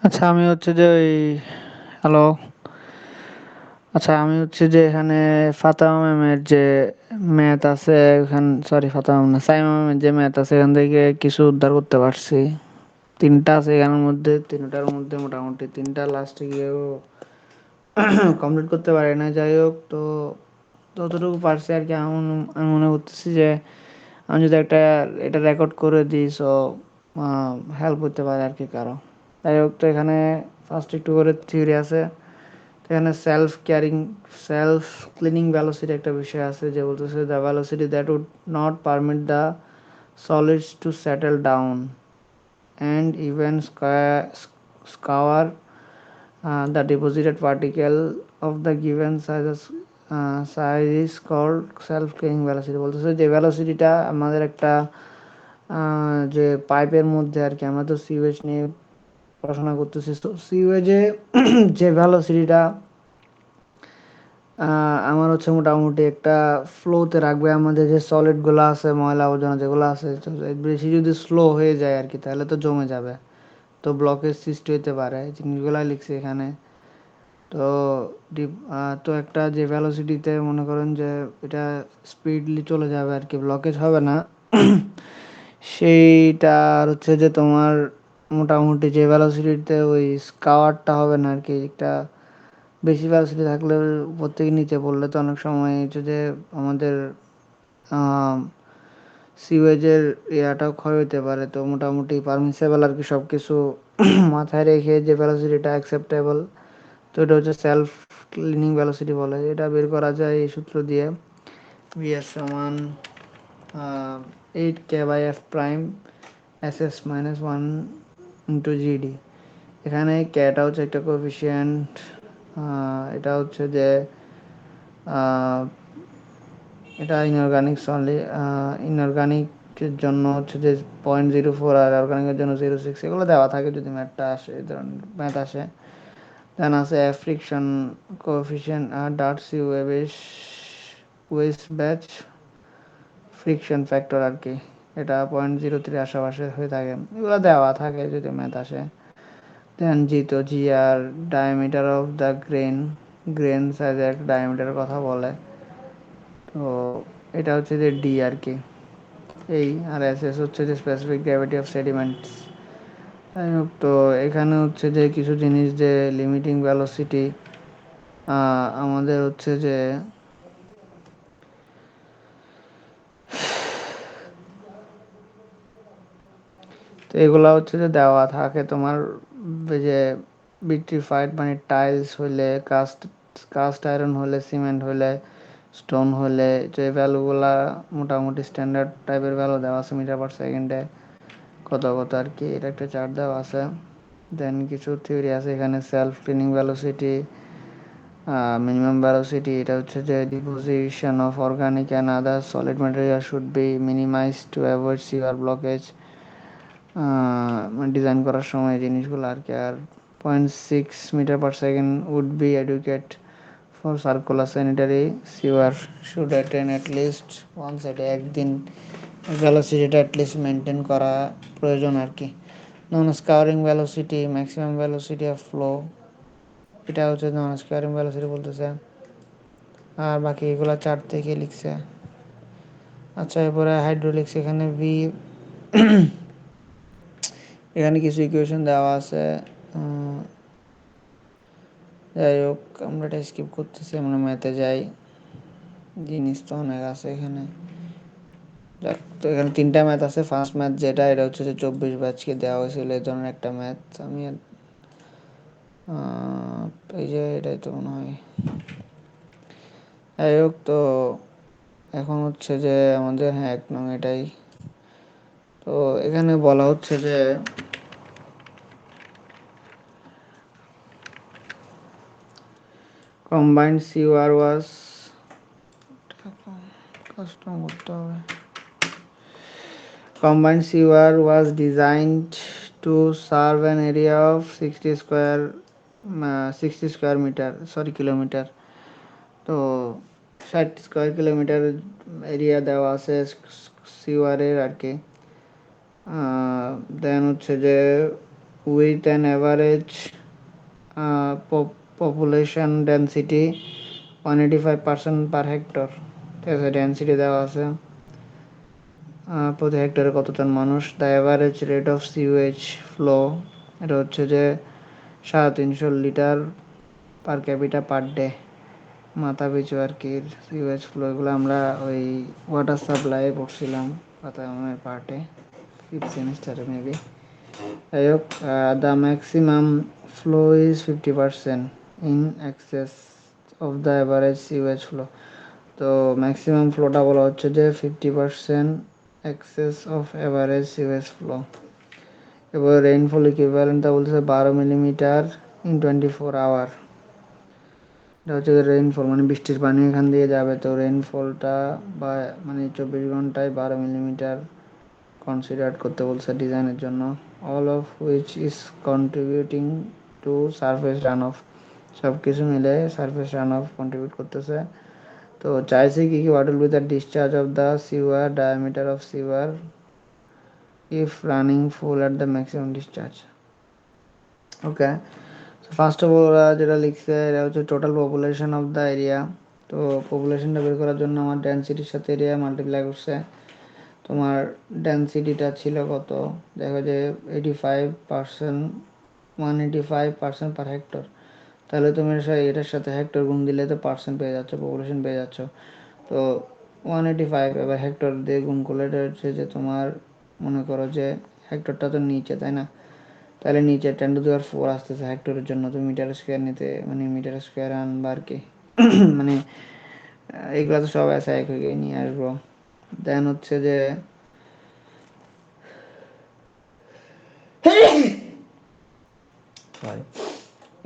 আচ্ছা আমি হচ্ছে যে ওই হ্যালো। আচ্ছা আমি হচ্ছে যে এখানে ফাতেমা ম্যামের যে ম্যাথ আছে ওখান সরি ফাতেমা ম্যাম না সাইমা ম্যামের যে ম্যাথ আছে এখান থেকে কিছু উদ্ধার করতে পারছি। তিনটা আছে এখানের মধ্যে, তিনটার মধ্যে মোটামুটি তিনটা লাস্টে গিয়েও কমপ্লিট করতে পারি না। যাই হোক, তো ততটুকু পারছি আর কি। আমি মনে করতেছি যে আমি যদি এটা রেকর্ড করে দিই, সো হেল্প হতে পারে আর কি কারো। যাই হোক, তো এখানে ফার্স্ট একটু করে থিওরি আছে। তো এখানে সেলফ ক্লিনিং ভ্যালোসিটি একটা বিষয় আছে, যে বলতেছে the velocity that would not permit the solids to settle down and even scour the deposited particle of the given size is called self cleaning velocity। বলতেছে যে ভ্যালোসিটিটা আমাদের একটা যে পাইপের মধ্যে আর কি, আমরা তো সিওয়েজ নিয়ে পড়াশোনা করতেছি, তো সিওয়েজে যে ভ্যালোসিটিটা আমার হচ্ছে মোটামুটি একটা ফ্লোতে রাখবে। আমাদের যে সলিডগুলো আছে, ময়লা আবর্জনা যেগুলো আছে, বেশি যদি স্লো হয়ে যায় আর কি, তাহলে তো জমে যাবে, তো ব্লকের সৃষ্টি হতে পারে। জিনিসগুলাই লিখছি এখানে। তো তো একটা যে ভ্যালোসিটিতে মনে করেন যে এটা স্পিডলি চলে যাবে আর কি, ব্লকেজ হবে না, সেইটার হচ্ছে যে তোমার মোটামুটি যে ভ্যালোসিটিতে ওই স্কাওয়ারটা হবে না আর কি। একটা বেশি ভ্যালোসিটি থাকলে উপর থেকে নিচে পড়লে তো অনেক সময় হচ্ছে যে আমাদের সিওয়েজের ইয়াটাও ক্ষয় হতে পারে। তো মোটামুটি পারমিসেবল আর কি সব কিছু মাথায় রেখে যে ভ্যালোসিটিটা অ্যাকসেপ্টেবল, তো এটা হচ্ছে সেলফ ক্লিনিং ভ্যালোসিটি বলে। এটা বের করা যায় এই সূত্র দিয়ে, ভিএস সমান 8 k/f prime ss minus 1 * gd। এখানে কেটা হচ্ছে একটা কোএফিসিয়েন্ট, এটা হচ্ছে যে এটা ইনঅর্গানিক অনলি, ইনঅর্গানিকের জন্য হচ্ছে যে 0.04 আর অর্গানিকের জন্য 0.6, এগুলো দেওয়া থাকে যদি ম্যাথটা আসে, এই ধরনের ম্যাথ আসে। দেন আছে friction coefficient that C waste batch friction factor আর কি, এটা 0.03 আশেপাশে হয়ে থাকে, এগুলো দেওয়া থাকে যদি ম্যাথ আসে। দেন জি, তো জি আর ডায়ামিটার অফ দ্য গ্রেন সাইজের একটা ডায়ামিটারের কথা বলে, তো এটা হচ্ছে যে ডি আর কি। এই আর এস এস হচ্ছে যে স্পেসিফিক গ্র্যাভিটি অফ সেডিমেন্টস। তো এখানে হচ্ছে যে কিছু জিনিস, যে লিমিটিং ভ্যালোসিটি আমাদের হচ্ছে যে তো এগুলা হচ্ছে যে দেওয়া থাকে তোমার, যে বিট্রিফাইড মানে টাইলস হলে, কাস্ট আয়রন হলে, সিমেন্ট হলে, স্টোন হলে, যে ভ্যালুগুলা মোটামুটি স্ট্যান্ডার্ড টাইপের ভ্যালু দেওয়া আছে মিটার পার সেকেন্ডে কত কত আর কি, এটা একটা চার্ট দেওয়া আছে। দেন কিছু থিওরি আছে এখানে, self cleaning velocity, minimum velocity, এটা হচ্ছে যে deposition of organic and other solid material should be minimize to avoid sewer blockage, design করার সময় জিনিসগুলো আর কি। আর 0.6 metre per second would be educate for circular sanitary sewer should attain at least one সাইডে, একদিন ভ্যালোসিটিটা অ্যাটলিস্ট মেনটেন করা প্রয়োজন আর কি। Non scouring velocity, maximum velocity of flow, এটা হচ্ছে নন স্কাউরিং ভ্যালোসিটি বলতেছে। আর বাকি এগুলো চার্ট থেকে লিখছে। আচ্ছা, এরপরে হাইড্রোলিক্স, এখানে ভি এখানে কিছু ইকুয়েশন দেওয়া আছে। যাই হোক, আমরা এটা স্কিপ করতেছি, আমরা ম্যাথে যাই, জিনিস তো অনেক আছে এখানে। তো এখানে তিনটা ম্যাথ আছে। ফার্স্ট ম্যাথ যেটা, এটা হচ্ছে যে 24 ব্যাচকে দেওয়া হয়েছিল এই ধরনের একটা ম্যাথ। আমি এই যে এটাই তো মনে হয়। যাই হোক, তো এখন হচ্ছে যে আমাদের, হ্যাঁ 1 নং এটাই। তো এখানে বলা হচ্ছে যে কম্বাইন্ড সিওয়ার ওয়াজ কাস্টম করতে হবে। Combined sewer was designed to serve an area of 60 square meter, sorry kilometer। তো 60 স্কোয়ার কিলোমিটার এরিয়া দেওয়া আছে সিওয়ারের আর কি। দেন হচ্ছে যে with an average population density 185% per hectare। ঠিক আছে, ডেন্সিটি দেওয়া আছে প্রতি হেক্টরে কতজন মানুষ। The average rate of sewage flow, এটা হচ্ছে যে 350 litre per capita per day, মাথা পিছু আর কি সিউয়েজ ফ্লো। এগুলো আমরা ওই ওয়াটার সাপ্লাই পড়ছিলাম বাতায়নের পার্টে, 5th সেমিস্টারে মেবি। যাই হোক, the maximum flow is 50% in access of the average sewage flow. তো ম্যাক্সিমাম ফ্লোটা বলা হচ্ছে যে 50% access of average sewage flow. এবার রেইনফল ইকুইভ্যালেন্টটা বলতেছে 12 মিলিমিটার ইন 24 আওয়ার। এটা হচ্ছে রেইনফল, মানে বৃষ্টির পানি এখান দিয়ে যাবে, তো রেইনফলটা বা মানে 24 ঘন্টায় 12 মিলিমিটার কনসিডার করতে বলছে ডিজাইনের জন্য। All of which is contributing to surface run of, সব কিছু মিলে সারফেস রান অফ কন্ট্রিবিউট করতেছে। তো চাইছে কি what will be the discharge of the sewer, diameter of sewer if running full at the maximum discharge. Okay, first of all যেটা লিখছে এটা হচ্ছে total population of the area. তো পপুলেশনটা বের করার জন্য আমার ডেন্সিটির সাথে এরিয়া মাল্টিপ্লাই করছে। তোমার ডেন্সিটিটা ছিল কত, দেখো যে 85%, 185% পার হেক্টর। তাহলে তুমি এটার সাথে হেক্টর গুণ দিলে তো পার্সেন্ট পেয়ে যাচ্ছ, পপুলেশন পেয়ে যাচ্ছ। তো 185 এবার হেক্টর দিয়ে গুণ করলে এটা হচ্ছে যে তোমার মনে করো যে হেক্টরটা তো নিচে, তাই না? তাহলে নিচে 10⁴ আসতেছে হেক্টরের জন্য। তো মিটার স্কোয়ার নিতে মানে মিটার স্কোয়ার আনবা আর কি। মানে এগুলো তো সব এসে এক হয়ে নিয়ে আসবো। দেন হচ্ছে যে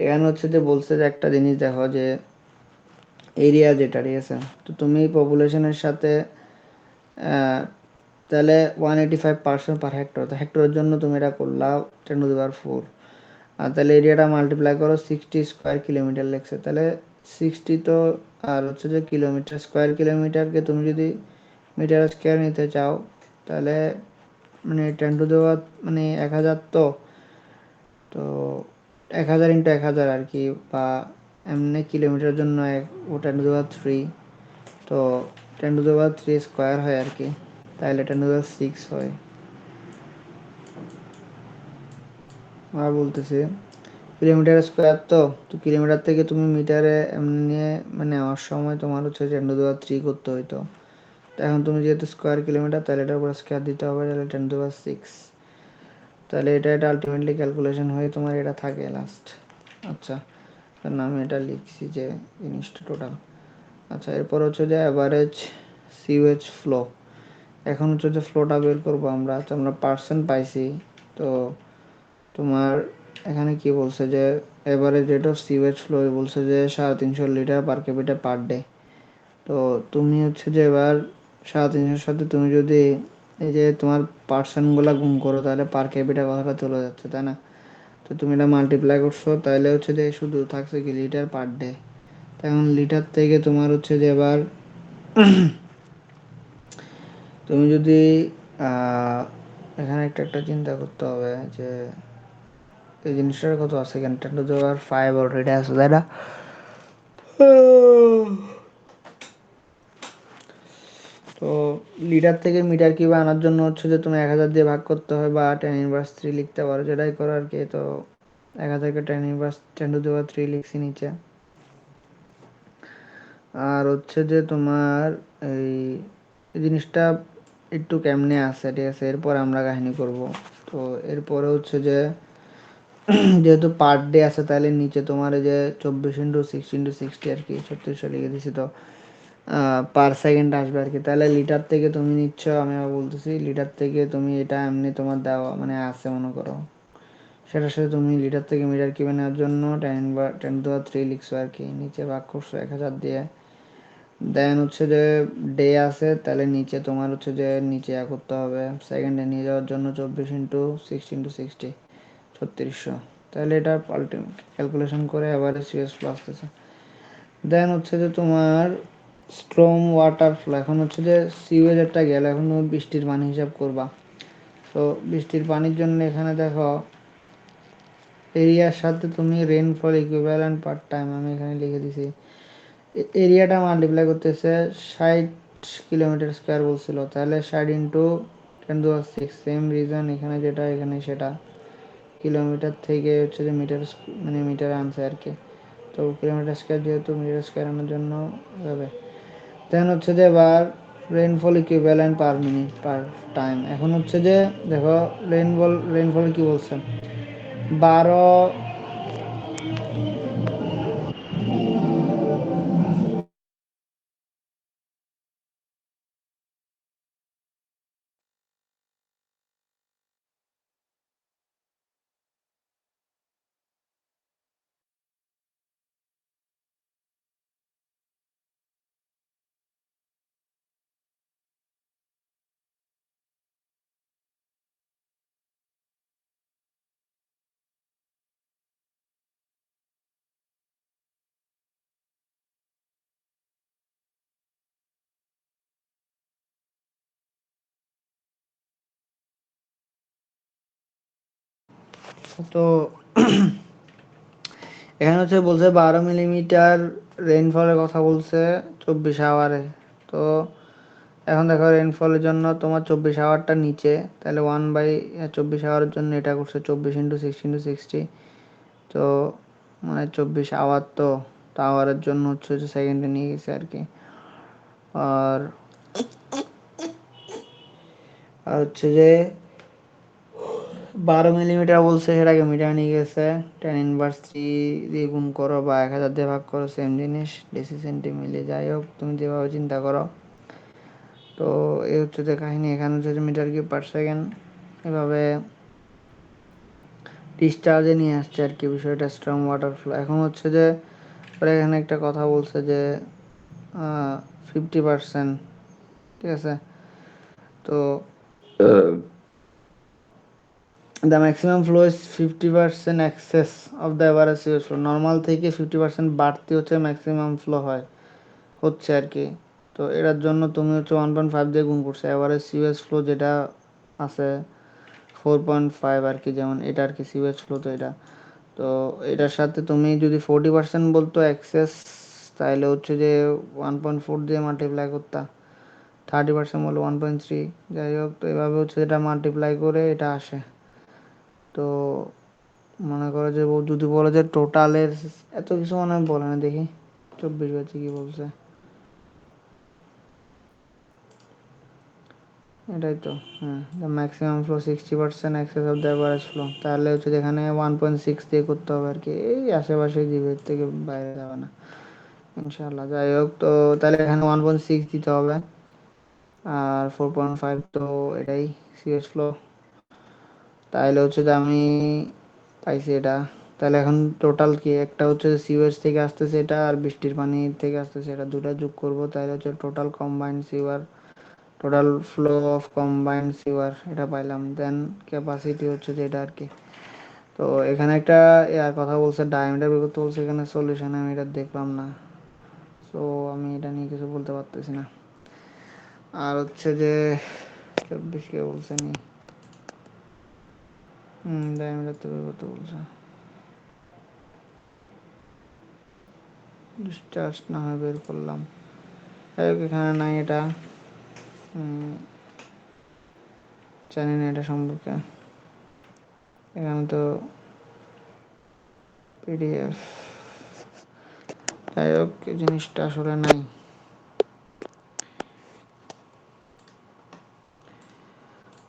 এখানে হচ্ছে যে বলছে যে একটা জিনিস দেখো যে এরিয়া যেটা, ঠিক আছে, তো তুমি পপুলেশনের সাথে তাহলে 185% পার হেক্টর, তো হেক্টরের জন্য তুমি এটা করলা 10⁴। আর তাহলে এরিয়াটা মাল্টিপ্লাই করো 60 স্কোয়ার কিলোমিটার লেগছে, তাহলে 60 তো, আর হচ্ছে যে কিলোমিটার, স্কোয়ার কিলোমিটারকে তুমি যদি মিটার স্কোয়ার নিতে চাও তাহলে মানে 10⁻, মানে 1000, তো তো 1000 ইন্টু 1000 আর কি, বা এমনি কিলোমিটারের জন্য ও 10⁻3, তো 10⁻3 স্কোয়ার হয় আর কি, তাহলে 10⁻6 হয়। আর বলতেছি কিলোমিটার স্কোয়ার, তো তো কিলোমিটার থেকে তুমি মিটারে এমনি মানে নেওয়ার সময় তোমার হচ্ছে 10⁻3 করতে হইতো। তো এখন তুমি যেহেতু স্কোয়ার কিলোমিটার, তাহলে এটার উপর স্কোয়ার দিতে হবে, তাহলে 10⁻6। তাহলে এটা আলটিমেটলি ক্যালকুলেশন হয়ে তোমার এটা থাকে লাস্ট। আচ্ছা, কারণ আমি এটা লিখছি যে জিনিসটা টোটাল। আচ্ছা, এরপর হচ্ছে যে অ্যাভারেজ সিওয়েজ ফ্লো। এখন হচ্ছে যে ফ্লোটা বের করবো আমরা, তো আমরা পার্সেন্ট পাইছি। তো তোমার এখানে কি বলছে যে average rate of sewage flow বলছে যে 350 litre per capita per day. তো তুমি হচ্ছে যে এবার 350 সাথে তুমি যদি এই যে তোমার পার্সেন্টগুলো গুণ করো, তাহলে পার ক্যাপিটা কথাটা চলে যাচ্ছে, তাই না? তো তুমি এটা মাল্টিপ্লাই করছো, তাহলে হচ্ছে যে শুধু থাকছে কি লিটার পার ডে। এখন লিটার থেকে তোমার হচ্ছে যে এবার তুমি যদি এখানে একটা চিন্তা করতে হবে যে এই জিনিসটার কত আছে, এখানে 10⁵ অলরেডি আছে, তাই না? তো লিটার থেকে মিটার কিউবে আনার জন্য হচ্ছে যে তুমি 1000 দিয়ে ভাগ করতে হয়, বা 10⁻3 লিখতে পারো, যেটাই করো আর কি। তো 1000কে 10⁻3 লিখছি নিচে। আর হচ্ছে যে তোমার এই জিনিসটা একটু কেমনে আছে, ঠিক আছে, এরপর আমরা কাহিনী করব। তো এরপরে হচ্ছে যে যেহেতু পার ডে আছে, তাহলে নিচে তোমার এই যে 24 × 6 × 60 আর কি 3600 লিখে দিছি। তো পার সেকেন্ড আসবে আর কি। তাহলে লিটার থেকে তুমি নিচ্ছ, আমি বলতেছি লিটার থেকে তুমি এটা এমনি তোমার দেওয়া মানে আছে মনে করো, সেটার সাথে তুমি লিটার থেকে মিটার কিউবে নেওয়ার জন্য 10⁻3 লিখছো আর কি, নিচে ভাগ করছো 1000 দিয়ে। দেন হচ্ছে যে ডে আছে, তাহলে নিচে তোমার হচ্ছে যে নিচে করতে হবে সেকেন্ডে নিয়ে যাওয়ার জন্য 24 × 6 × 60 3600। তাহলে এটা আলটিমেট ক্যালকুলেশন করে এবারে সিএস ফ্লো আসতেছে। দেন হচ্ছে যে তোমার স্ট্রম ওয়াটার ফ্লো। এখন হচ্ছে যে সিওয়েজেরটা গেল, এখন তুমি বৃষ্টির পানি হিসাব করবা। তো বৃষ্টির পানির জন্য এখানে দেখো এরিয়ার সাথে তুমি রেইনফল ইকুইভ্যালেন্ট পার টাইম আমি এখানে লিখে দিছি। এরিয়াটা মাল্টিপ্লাই করতেছে 60 কিলোমিটার স্কোয়ার বলছিল, তাহলে 60 × 10⁶, সেম রিজন এখানে যেটা এখানে সেটা। কিলোমিটার থেকে হচ্ছে যে মিটার, মানে মিটারে আনছে আর কি। তো কিলোমিটার স্কোয়ার যেহেতু মিটার স্কোয়ার আনার জন্য হবে। দেন হচ্ছে যে এবার রেইনফল ইকুইভ্যালেন্ট পার মিনিট পার টাইম। এখন হচ্ছে যে দেখো রেইনফল কি বলছে, 12। তো এখানে হচ্ছে বলছে 12 মিলিমিটার রেইনফলের কথা বলছে 24 আওয়ারে। তো এখন দেখো রেইনফলের জন্য তোমার 24 আওয়ারটা নিচে, তাহলে 1/24 আওয়ারের জন্য এটা করছে 24 × 6 × 60। তো মানে 24 আওয়ার, তো আওয়ারের জন্য হচ্ছে যে সেকেন্ডে নিয়ে গেছে আর কি। আর আর হচ্ছে যে 12 মিলিমিটার বলছে, সেটাকে মিটার নিয়ে গেছে। 10⁻³ দিয়ে গুণ করো বা 1000 দিয়ে ভাগ করো, সেম জিনিস, ডিসি সেন্টিমিলি, যাই হোক তুমি যেভাবে চিন্তা করো। তো এই হচ্ছে যে কাহিনী। এখানে হচ্ছে যে মিটার কিউব পার সেকেন্ড, এভাবে ডিসচার্জে নিয়ে আসছে আর কি বিষয়টা, স্ট্রং ওয়াটার ফ্লো। এখন হচ্ছে যে পরে এখানে একটা কথা বলছে যে 50%, ঠিক আছে। তো the maximum flow is 50% access of the average COS flow. Normal থেকে 50% বাড়তি হচ্ছে ম্যাক্সিমাম ফ্লো হচ্ছে আর কি। তো এটার জন্য তুমি হচ্ছে 1.5 দিয়ে গুণ করছো, এভারেজ সিওএস ফ্লো যেটা আছে 4.5 আর কি, যেমন এটা আর কি সিওএস ফ্লো। তো এটা, তো এটার সাথে তুমি যদি 40% বলতো এক্সেস, তাহলে হচ্ছে যে 1.4 দিয়ে মাল্টিপ্লাই করতা। 30% বললো 1.3। যাই হোক, তো এভাবে হচ্ছে এটা মাল্টিপ্লাই করে এটা আসে। তো মনে করো যে যদি বলে যে টোটালের, এত কিছু মনে হয় বলে না, দেখি 24 ব্যাচে কি বলছে। এটাই তো, হ্যাঁ, the maximum flow 60% access of the average flow. তাহলে হচ্ছে যেখানে 1.6 দিয়ে করতে হবে আর কি, এই আশেপাশে জিবের থেকে বাইরে যাবে না ইনশাল্লাহ। যাই হোক, তো তাহলে এখানে 1.6 দিতে হবে, আর 4.5 তো এটাই সিএস ফ্লো। তাহলে হচ্ছে যে আমি পাইছি এটা। তাহলে এখন টোটাল কি, একটা হচ্ছে সিওএস থেকে আসতেছে এটা, আর বৃষ্টির পানি থেকে আসতেছে এটা, দুটা যোগ করব, তাহলে হচ্ছে total combined sewer, total flow of combined sewer এটা পাইলাম। দেন ক্যাপাসিটি হচ্ছে যে এটা আর কি। তো এখানে একটা ইয়ার কথা বলছে, ডায়ামিটার বের করতে বলছে, এখানে সলিউশন আমি এটা দেখলাম না, তো আমি এটা নিয়ে কিছু বলতে পারতেছি না। আর হচ্ছে যে 24 কে বলছে নি, ডায়ামিটার তো বের করতে বলছে, ডিসচার্জ না হয় বের করলাম। যাই হোক, এখানে নাই এটা, জানি না এটা সম্পর্কে, এখানে তো পিডিএফ, যাই হোক এই জিনিসটা আসলে নাই।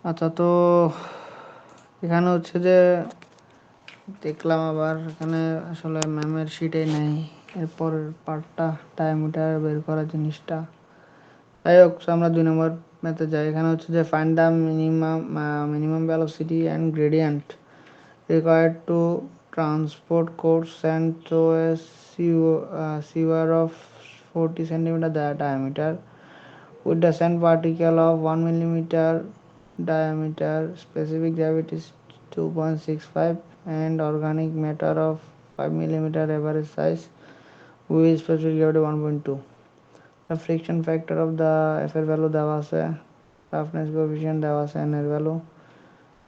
আচ্ছা, তো এখানে হচ্ছে যে দেখলাম আবার এখানে আসলে ম্যামের শিটেই নাই এরপরের পার্টটা, ডায়ামিটার বের করা জিনিসটা। যাই হোক, আমরা 2 নম্বর ম্যাথে যাই। এখানে হচ্ছে যে find the minimum velocity and gradient required to transport course sand through a sewer of 40 centimeter diameter with the sand particle of 1 millimeter diameter, specific gravity is 2.65, and organic matter of 5 millimeter average size with specific gravity 1.2. The friction factor of the F এর value দেওয়া আছে, roughness coefficient দেওয়া আছে, n এর value,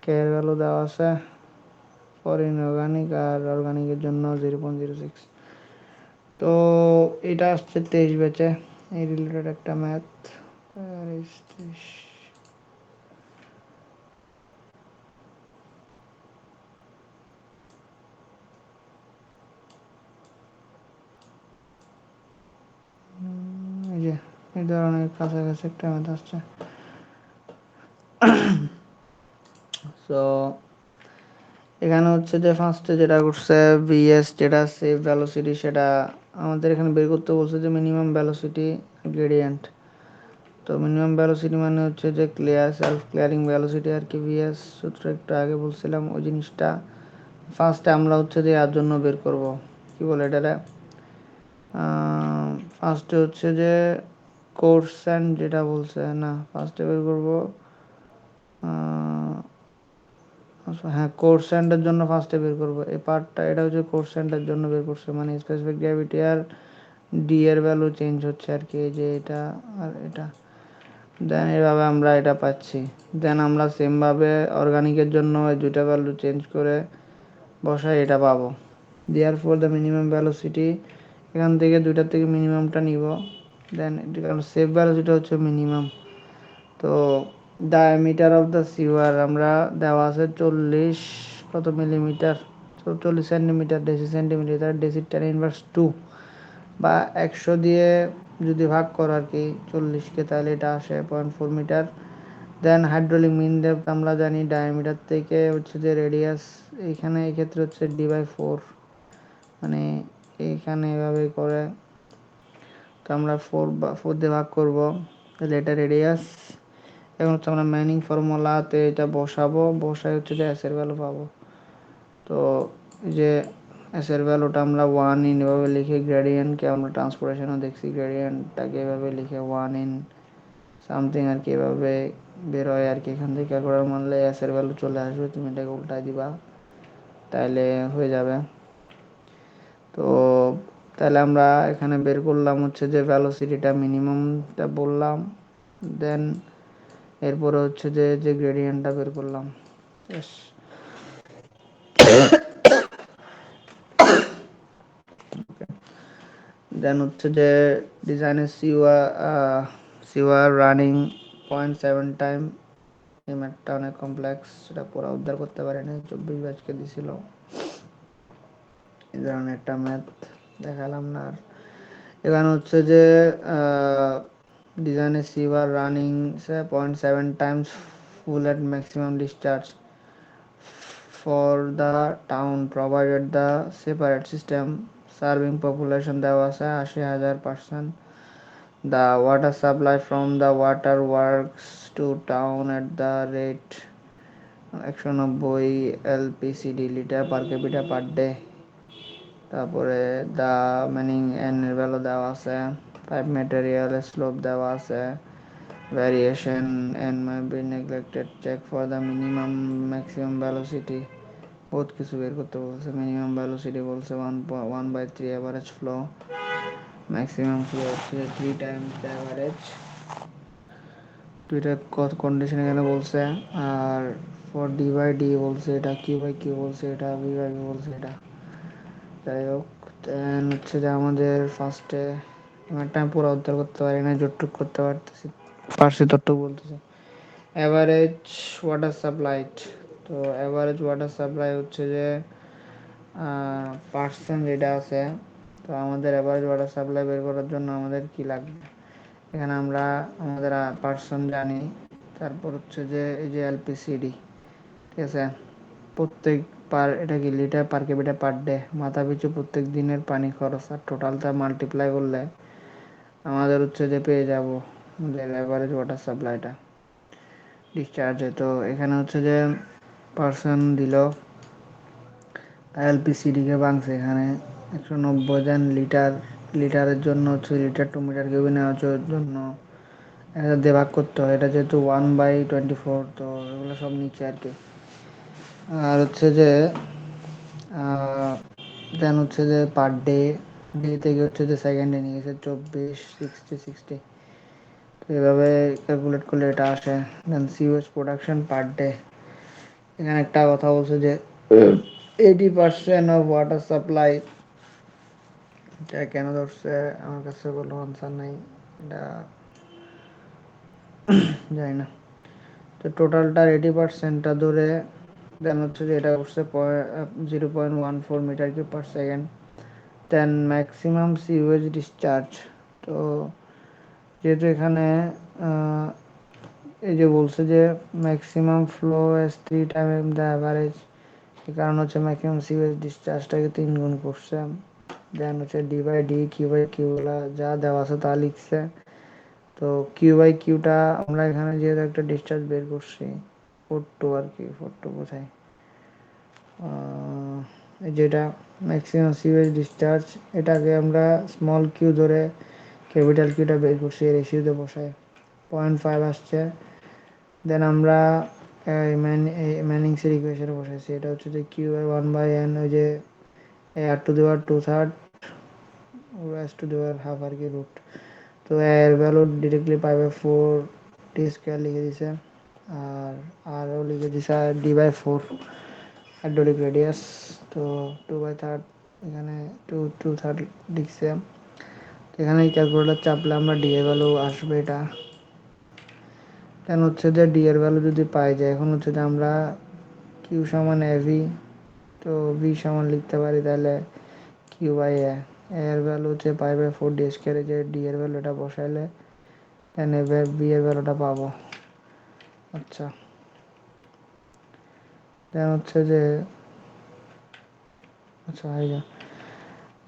k এর value দেওয়া আছে for inorganic আর অর্গানিকের জন্য 0.06। তো এটা আসছে 23 ব্যাচে এই রিলেটেড একটা ম্যাথ। এই যে এই ধরনের কাছাকাছি একটা ম্যাথ আসছে। সো এখানে হচ্ছে যে ফার্স্টে যেটা করছে ভিএস যেটা সেভ ভ্যালোসিটি, সেটা আমাদের এখানে বের করতে বলছে যে মিনিমাম ভ্যালোসিটি গ্রেডিয়েন্ট। তো মিনিমাম ভ্যালোসিটি মানে হচ্ছে যে ক্লিয়ার সেলফ ক্লিয়ারিং ভ্যালোসিটি আর কি। ভিএস সূত্র একটু আগে বলছিলাম ওই জিনিসটা ফার্স্টে আমরা হচ্ছে যে এর জন্য বের করব কি বলে এটা, ফার্স্টে হচ্ছে যে কোর্সেন্ট যেটা বলছে না, ফার্স্টে বের করব হ্যাঁ কোর্সেন্টের জন্য ফার্স্টে বের করব এই পার্টটা। এটা হচ্ছে কোর্সেন্টের জন্য বের করছে, মানে স্পেসিফিক গ্র্যাভিটি আর ডি এর ভ্যালু চেঞ্জ হচ্ছে আর কি, এই যে এটা আর এটা। দেন এভাবে আমরা এটা পাচ্ছি। দেন আমরা সেমভাবে অর্গানিকের জন্য এই দুইটা ভ্যালু চেঞ্জ করে বসাই এটা পাবো। Therefore the minimum velocity, এখান থেকে দুইটার থেকে মিনিমামটা নিব। দেন কারণ সেভ ভ্যালোসিটি হচ্ছে মিনিমাম। তো ডায়ামিটার অফ দ্য সিওয়ার আমরা দেওয়া আছে 40 কত millimetre, 40 centimetre, deci centimetre, deci 10⁻², বা 100 দিয়ে যদি ভাগ করো আর কি 40কে, তাহলে এটা আসে 0.4 মিটার। দেন হাইড্রোলিক মিন ডেপথ আমরা জানি ডায়ামিটার থেকে হচ্ছে যে রেডিয়াস, এইখানে এই ক্ষেত্রে হচ্ছে d/4, মানে এইখানে এভাবে করে। তো আমরা 4 দিয়ে ভাগ করব, তাহলে এটা রেডিয়াস। এখন হচ্ছে আমরা ম্যানিং ফর্মুলাতে এটা বসাবো, বসাই হচ্ছে যে এস এর ভ্যালু পাবো। তো এই যে এস এর ভ্যালুটা আমরা 1 ইন এভাবে লিখে, গ্রেডিয়েন্টকে আমরা ট্রান্সপোর্টেশনও দেখছি, গ্রেডিয়েন্টটাকে এভাবে লিখে 1 ইন সামথিং আর কি এভাবে বের হয় আর কি। এখান থেকে ক্যালকুলেটর মারলে এস এর ভ্যালু চলে আসবে, তুমি এটাকে উল্টায় দিবা তাইলে হয়ে যাবে। তো তাহলে আমরা এখানে বের করলাম হচ্ছে যে ভ্যালোসিটিটা মিনিমামটা বললাম, দেন এরপরে হচ্ছে যে যে গ্রেডিয়েন্টটা বের করলাম। দেন হচ্ছে যে ডিজাইনের সিওয়ার রানিং 0.7 টাইম, এই ম্যাথটা অনেক কমপ্লেক্স, সেটা পুরো উদ্ধার করতে পারেনি, 24 ব্যাচকে দিছিল এই ধরনের একটা ম্যাথ, দেখালাম না আর। এখানে হচ্ছে যে ডিজাইনের sewer running 0.7 times full at maximum discharge for the town provided the separate system serving population দেওয়া আছে 80,000 person. The water supply from the water works to town at the rate 190 LPCD litre per capita per day. তারপরে the Manning n এর value দেওয়া আছে, pipe material slope দেওয়া আছে, variation n may be neglected, check for the minimum maximum velocity, বহুত কিছু বের করতে বলছে। মিনিমাম ভ্যালোসিটি বলছে 1/3 অ্যাভারেজ ফ্লো, ম্যাক্সিমাম ফ্লো হচ্ছে 3 টাইমস দ্য অ্যাভারেজ। দুইটা কন্ডিশন এখানে বলছে। আর ফর ডি/ডি বলছে এটা, কিউ/কিউ বলছে এটা, ভি/ভি বলছে এটা। যাই হোক, দেন হচ্ছে যে আমাদের ফার্স্টে ম্যাথটা আমি পুরো উদ্ধার করতে পারি না, যতটুক করতে পারছি ততটুক বলতেছে। অ্যাভারেজ ওয়াটার সাপ্লাইড, তো অ্যাভারেজ ওয়াটার সাপ্লাই হচ্ছে যে পার্সেন্ট যেটা আছে। তো আমাদের অ্যাভারেজ ওয়াটার সাপ্লাই বের করার জন্য আমাদের কি লাগবে, এখানে আমরা আমাদের পার্সেন্ট জানি, তারপর হচ্ছে যে এই যে এলপিসিডি, ঠিক আছে, প্রত্যেক পার, এটা কি litre per capita per day, মাথা পিছু প্রত্যেক দিনের পানি খরচ, আর টোটালটা মাল্টিপ্লাই করলে আমাদের হচ্ছে যে পেয়ে যাব আমাদের অ্যাভারেজ ওয়াটার সাপ্লাইটা ডিসচার্জে। তো এখানে হচ্ছে যে পার্সেন্ট দিল, এলপিসিডিকে ভাঙছে এখানে 190, দেন লিটার, লিটারের জন্য হচ্ছে লিটার টু মিটার কিউবে নেওয়ার জন্য এটা দিয়ে ভাগ করতে হয়, এটা যেহেতু 1/24, তো এগুলো সব নিচে আর কি। আর হচ্ছে যে দেন হচ্ছে যে পার ডে, ডে থেকে হচ্ছে যে সেকেন্ডে নিয়ে গেছে 24, 60, তো এভাবে ক্যালকুলেট করলে এটা আসে। দেন সিওএস প্রোডাকশন পার ডে, এখানে একটা কথা বলছে যে 80% অফ ওয়াটার সাপ্লাই। এটা কেন ধরছে আমার কাছে কোনো আনসার নাই, এটা জানি না। তো টোটালটার 80%টা ধরে দেন হচ্ছে যে এটা করছে 0.14 মিটার কিউব পার সেকেন্ড। দেন ম্যাক্সিমাম সিওয়েজ ডিসচার্জ। তো যেহেতু এখানে এই যে বলছে যে maximum flow S 3 time the average, এই কারণ হচ্ছে ম্যাক্সিমাম সিওয়েজ ডিসচার্জটাকে 3 গুণ করছে। দেন হচ্ছে ডি/ডি কিউ/কিউ যা দেওয়া আছে তা লিখছে। তো কিউ/কিউটা আমরা এখানে যেহেতু একটা ডিসচার্জ বের করছি 4 2 আর কি, 4 2 কোথায়, যেটা ম্যাক্সিমাম সিওয়েজ ডিসচার্জ, এটাকে আমরা স্মল কিউ ধরে ক্যাপিটাল কিউটা বের করছি, রেশিওতে বসাই 0.5 আসছে। দেন আমরা ম্যানিংসের ইকুয়েশনে বসাইছি, এটা হচ্ছে যে কিউ/1/n, ওই যে r⁻², r⁻½ আর কি রুট। তো এর ভ্যালু ডিরেক্টলি π/4 t² লিখে দিছে, আর আরও লিখে দিছে d/4 হাইড্রোলিক রেডিয়াস। তো 2/3 এখানে 2/3 লিখছে। এখানে ক্যালকুলেটর চাপলে আমরা ডি এর ভ্যালু আসবে এটা। দেন হচ্ছে যে ডি এর ভ্যালু যদি পাই যায়, এখন হচ্ছে যে আমরা কিউ সমান এভি, তো ভি সমান লিখতে পারি তাহলে কিউ/এ। এর ভ্যালু হচ্ছে π/4 d², যে ডি এর ভ্যালুটা বসাইলে দেন এবার বি এর ভ্যালুটা পাবো। আচ্ছা, দেন হচ্ছে যে আচ্ছা হয়ে যা,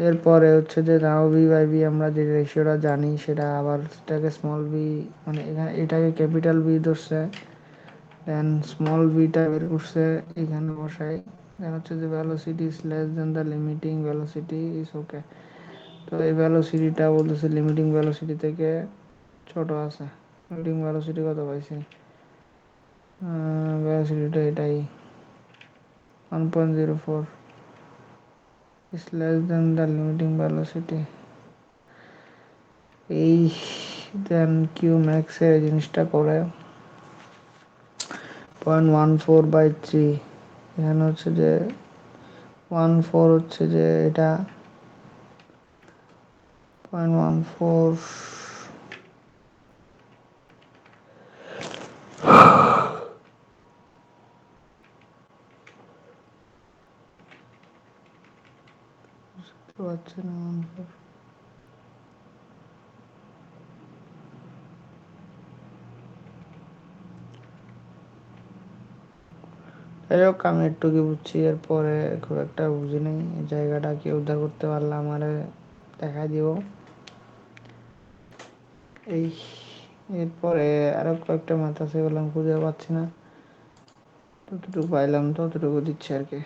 এরপরে হচ্ছে যে নাও ভি/বি আমরা যে রেশিওটা জানি সেটা আবার এটাকে স্মল বি, মানে এখানে এটাকে ক্যাপিটাল বি ধরছে, দেন স্মল বিটা বের করছে, এখানে বসাই। দেন হচ্ছে যে velocity is less than the limiting velocity is okay. তো এই ভ্যালোসিটিটা বলতেছে লিমিটিং ভ্যালোসিটি থেকে ছোট আছে। লিমিটিং ভ্যালোসিটি কত পাইছি, ভ্যালোসিটিটা এটাই 1.04 is less than the limiting velocity. এই দেন কিউ ম্যাক্সে এই জিনিসটা করে 0.14/3। এখানে হচ্ছে যে 14 হচ্ছে যে এটা 0.14, পাচ্ছে না 14। যাই হোক, আমি একটু কি বুঝছি, এরপরে খুব একটা বুঝি নেই। এই জায়গাটা কি উদ্ধার করতে পারলে আমারে দেখাই দিব। এই এরপরে আরো কয়েকটা ম্যাথ আছে, বললাম খুঁজে পাচ্ছি না, যতটুকু পাইলাম ততটুকু দিচ্ছি আর কি।